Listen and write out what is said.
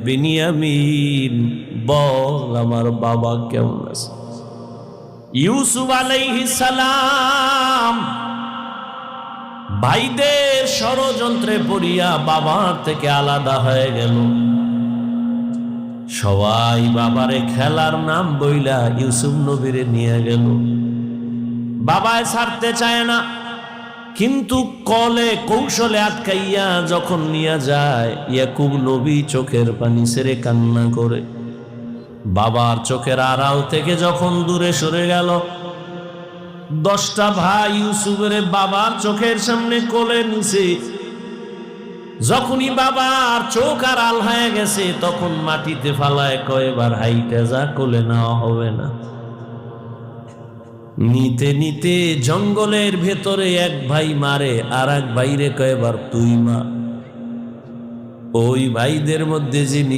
বিনিয়ামিন বল আমার বাবা কেমন আছে। ইউসুফ আলাইহিস সালাম ভাইদের ষড়যন্ত্রে পড়িয়া বাবার থেকে আলাদা হয়ে গেল। সবাই বাবারে খেলার নাম বইলা ইউসুফ নবীরে নিয়ে গেল। বাবায় ছাড়তে চায় না, কিন্তু কলে কৌশলে আটকাইয়া যখন নিয়ে যায়, ইয়াকুব নবী চোখের পানি ছেড়ে কান্না করে। বাবার চোখের আড়াল থেকে যখন দূরে সরে গেল, 10টা ভাই ইউসুফের বাবার চোখের সামনে কোলে নিছে। যখনই বাবার চোখ আড়াল হয়ে গেছে, তখন মাটিতে ফালায় কয়বার হাইটা যা, কোলে নেওয়া হবে না। নিতে নিতে জঙ্গলের ভেতরে এক ভাই মারে, আর এক ভাইরে কয়বার তুই মা। ওই ভাইদের মধ্যে যিনি